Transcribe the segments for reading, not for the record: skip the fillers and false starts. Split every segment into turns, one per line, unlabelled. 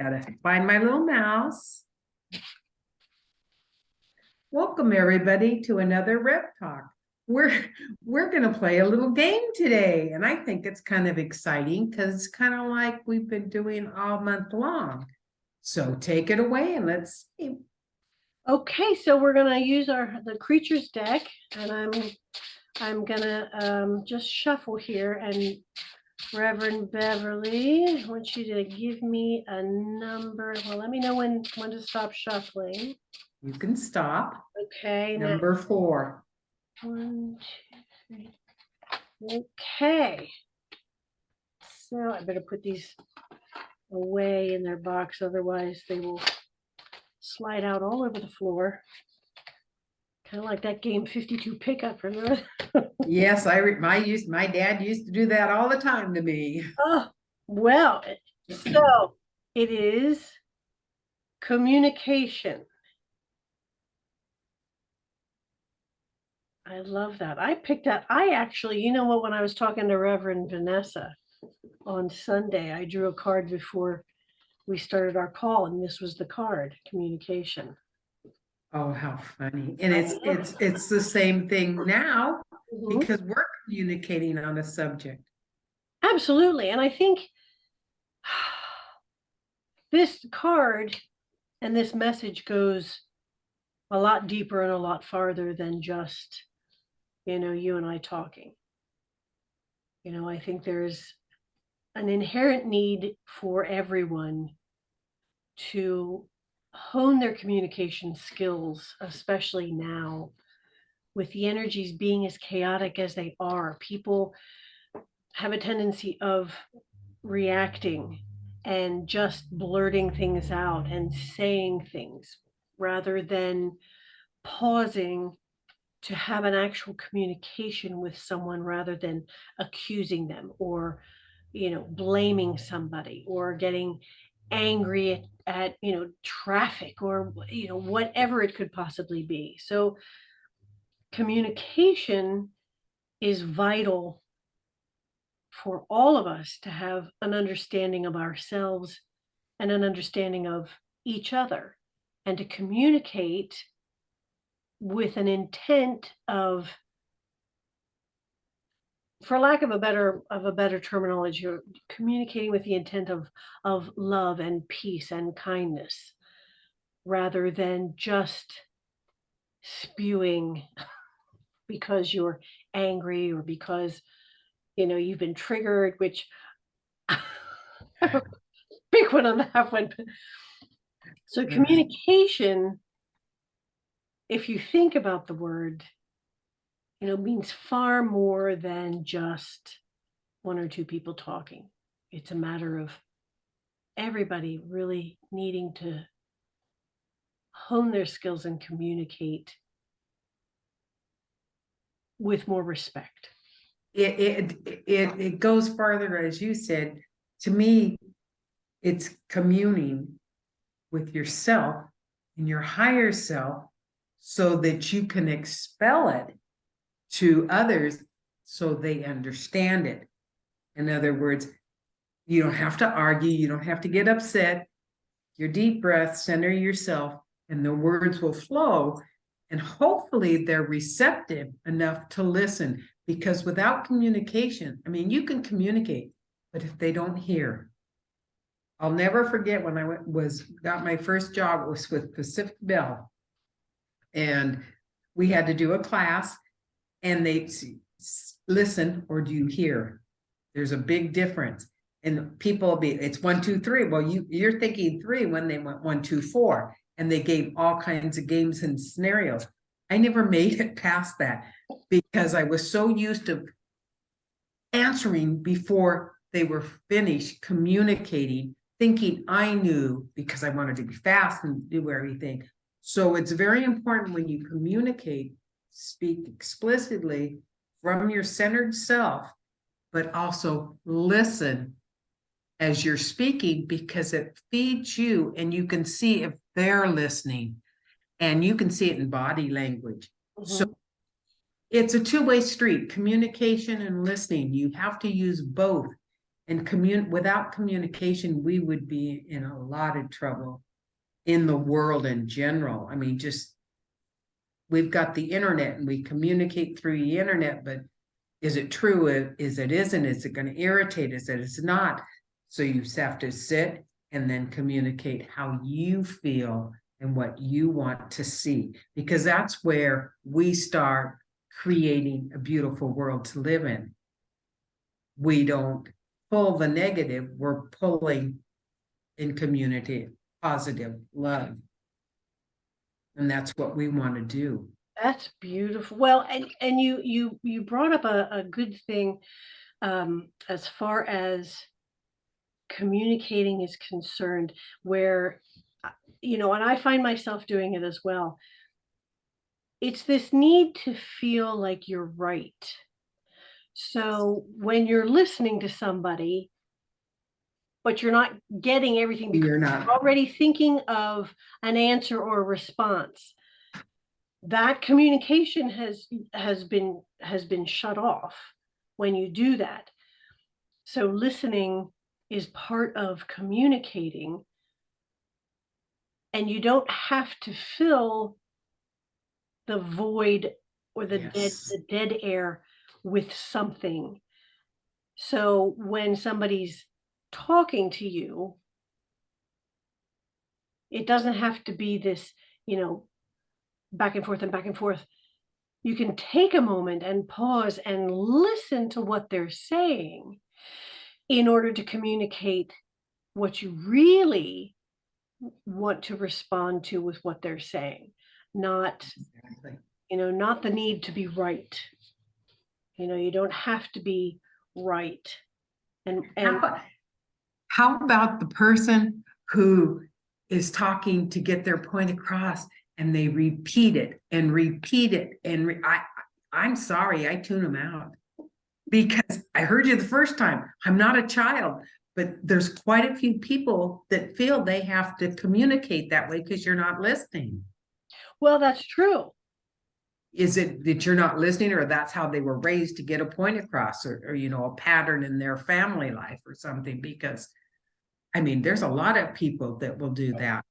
Gotta find my little mouse. Welcome everybody to another Rev Talk. We're gonna play a little game today, and I think it's kind of exciting because it's kind of like we've been doing all month long. So take it away and let's see.
Okay, so we're gonna use the creatures deck, and I'm gonna just shuffle here. And Reverend Beverly, I want you to give me a number. Well, let me know when to stop shuffling.
You can stop.
Okay.
Number 4.
1, 2, 3. Okay. So I better put these away in their box, otherwise they will slide out all over the floor. Kind of like that game 52 pickup, remember?
Yes, my dad used to do that all the time to me.
Oh, well, so it is communication. I love that. I picked that. I actually, you know what, when I was talking to Reverend Vanessa on Sunday, I drew a card before we started our call, and this was the card, communication.
Oh, how funny. And it's the same thing now because we're communicating on a subject.
Absolutely. And I think this card and this message goes a lot deeper and a lot farther than just, you and I talking. I think there's an inherent need for everyone to hone their communication skills, especially now with the energies being as chaotic as they are. People have a tendency of reacting and just blurting things out and saying things rather than pausing to have an actual communication with someone rather than accusing them or blaming somebody or getting angry at traffic or whatever it could possibly be. So communication is vital for all of us to have an understanding of ourselves and an understanding of each other, and to communicate with an intent of, for lack of a better terminology, communicating with the intent of love and peace and kindness, rather than just spewing because you're angry or because you've been triggered, which big one on that one. So communication, if you think about the word, means far more than just one or two people talking. It's a matter of everybody really needing to hone their skills and communicate with more respect.
It goes farther, as you said. To me, it's communing with yourself and your higher self so that you can expel it to others so they understand it. In other words, you don't have to argue, you don't have to get upset. Your deep breath, center yourself, and the words will flow. And hopefully they're receptive enough to listen, because without communication, I mean, you can communicate, but if they don't hear. I'll never forget when I got my first job, it was with Pacific Bell. And we had to do a class, and they listen, or do you hear? There's a big difference. And people will be, it's 1, 2, 3. Well, you're thinking 3 when they went 1, 2, 4. And they gave all kinds of games and scenarios. I never made it past that because I was so used to answering before they were finished communicating, thinking I knew because I wanted to be fast and do everything. So it's very important when you communicate, speak explicitly from your centered self, but also listen as you're speaking, because it feeds you and you can see if they're listening, and you can see it in body language. So it's a two-way street, communication and listening. You have to use both. And without communication, we would be in a lot of trouble in the world in general. I mean, just we've got the internet and we communicate through the internet, but is it true? Is it isn't? Is it going to irritate us? It's not. So you just have to sit and then communicate how you feel and what you want to see, because that's where we start creating a beautiful world to live in. We don't pull the negative, we're pulling in community, positive love. And that's what we want to do.
That's beautiful. Well, and you brought up a good thing as far as communicating is concerned, where and I find myself doing it as well. It's this need to feel like you're right. So when you're listening to somebody, but you're not getting everything because
You're
you're
not.
already thinking of an answer or a response, that communication has been shut off when you do that. So listening is part of communicating, and you don't have to fill the void or the
Yes.
dead air with something. So when somebody's talking to you, it doesn't have to be this, back and forth and back and forth. You can take a moment and pause and listen to what they're saying in order to communicate what you really want to respond to with what they're saying, not
Exactly.
not the need to be right. You don't have to be right. And
How about the person who is talking to get their point across and they repeat it and repeat it I'm sorry, I tune them out because I heard you the first time. I'm not a child, but there's quite a few people that feel they have to communicate that way because you're not listening.
well, that's true.
Is it that you're not listening, or that's how they were raised to get a point across, or a pattern in their family life or something? Because I mean, there's a lot of people that will do that.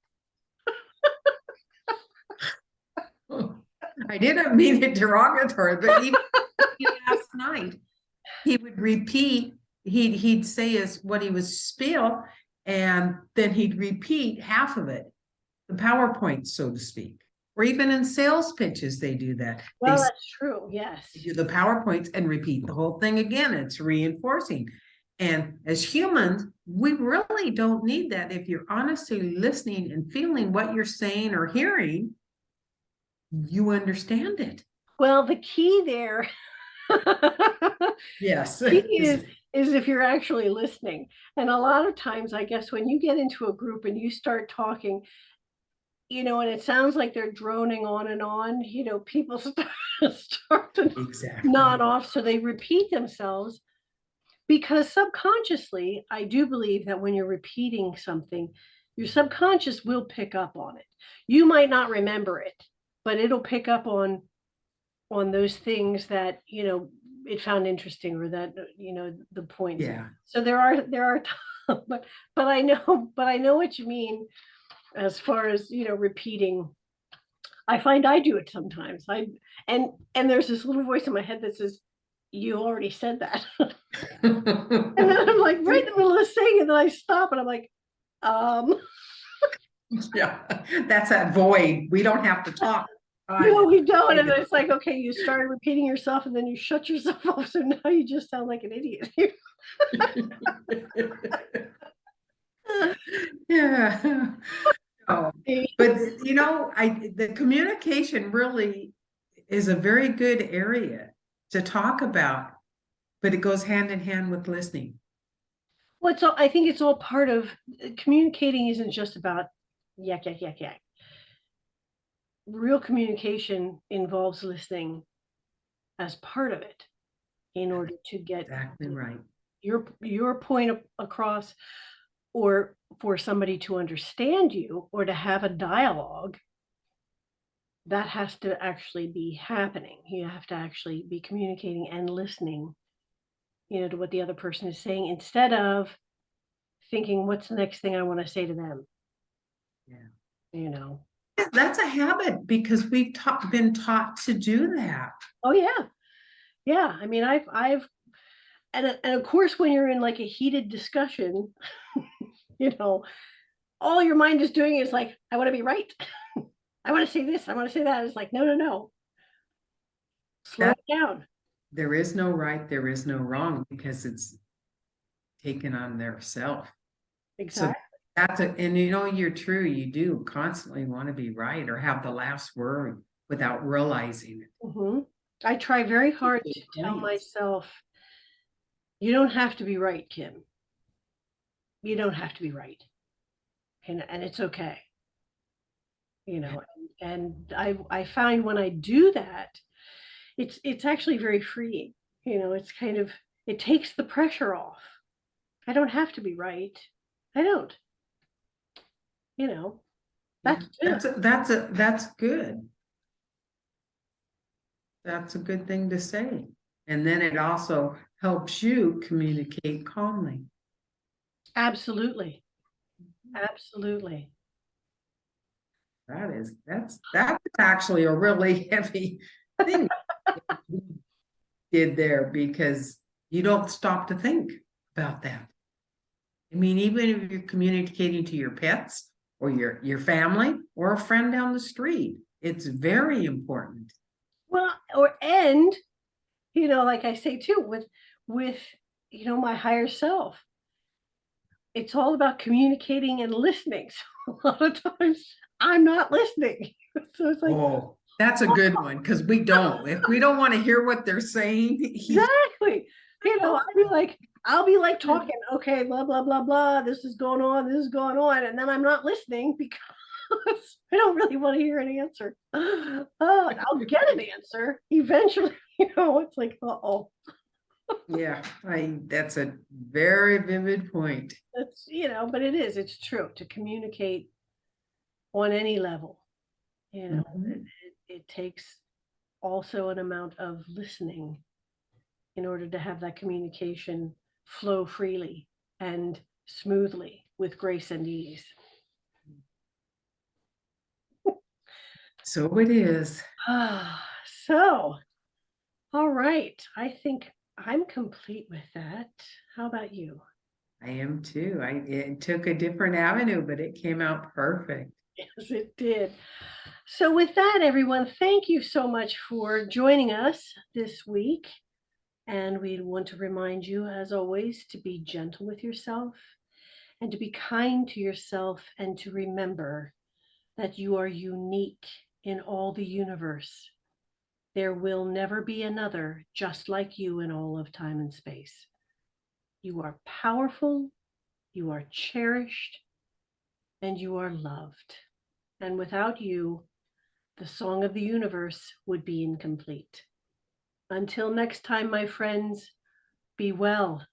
I didn't mean it derogatory, but even last night, he would repeat, he'd say what he was spiel, and then he'd repeat half of it, the PowerPoint, so to speak. Or even in sales pitches, they do that.
Well,
They
that's true. Yes.
do the PowerPoints and repeat the whole thing again. It's reinforcing. And as humans, we really don't need that. If you're honestly listening and feeling what you're saying or hearing, you understand it.
Well, the key there
Yes.
is if you're actually listening. And a lot of times, I guess, when you get into a group and you start talking, and it sounds like they're droning on and on, people start to
Exactly.
nod off. So they repeat themselves, because subconsciously, I do believe that when you're repeating something, your subconscious will pick up on it. You might not remember it, but it'll pick up on those things that, it found interesting, or that, the points.
Yeah.
So there are but I know what you mean as far as, repeating. I find I do it sometimes. And there's this little voice in my head that says, you already said that. And then I'm like right in the middle of saying it, and then I stop and I'm like,
Yeah, that's that void. We don't have to talk.
no, we don't. And it's like, okay, you started repeating yourself and then you shut yourself off. So now you just sound like an idiot.
Yeah. Oh, but the communication really is a very good area to talk about, but it goes hand in hand with listening.
Well, I think it's all part of communicating. Isn't just about yak, yak, yak, yak. Real communication involves listening as part of it in order to get
Exactly right.
your point across, or for somebody to understand you, or to have a dialogue. That has to actually be happening. You have to actually be communicating and listening to what the other person is saying, instead of thinking, what's the next thing I want to say to them?
Yeah. That's a habit because we've been taught to do that.
Oh yeah. Yeah. I mean, and of course, when you're in like a heated discussion, all your mind is doing is like, I want to be right. I want to say this. I want to say that. It's like, no. Slow it down.
There is no right. There is no wrong because it's taken on their self.
Exactly.
So and you're true. You do constantly want to be right or have the last word without realizing it.
Mm-hmm. I try very hard to tell myself, you don't have to be right, Kim. You don't have to be right. And it's okay. And I find when I do that, it's actually very freeing. It's kind of, it takes the pressure off. I don't have to be right. I don't. That's
good. That's a good thing to say. And then it also helps you communicate calmly.
Absolutely. Absolutely.
That's actually a really heavy thing did there because you don't stop to think about that. I mean, even if you're communicating to your pets or your family or a friend down the street, it's very important.
Well, like I say too, with my higher self, it's all about communicating and listening. So a lot of times I'm not listening. So it's like,
oh, that's a good one because we don't. If we don't want to hear what they're saying,
exactly. I'll be like talking, okay, blah blah blah blah. This is going on, and then I'm not listening because I don't really want to hear an answer. I'll get an answer eventually. It's like, uh-oh.
Yeah, that's a very vivid point.
It's but it's true to communicate on any level. It takes also an amount of listening in order to have that communication flow freely and smoothly with grace and ease.
So it is.
So, all right. I think I'm complete with that. How about you?
I am too. It took a different avenue, but it came out perfect.
Yes, it did. So with that, everyone, thank you so much for joining us this week. And we want to remind you, as always, to be gentle with yourself and to be kind to yourself and to remember that you are unique in all the universe. There will never be another just like you in all of time and space. You are powerful, you are cherished, and you are loved. And without you, the song of the universe would be incomplete. Until next time, my friends, be well,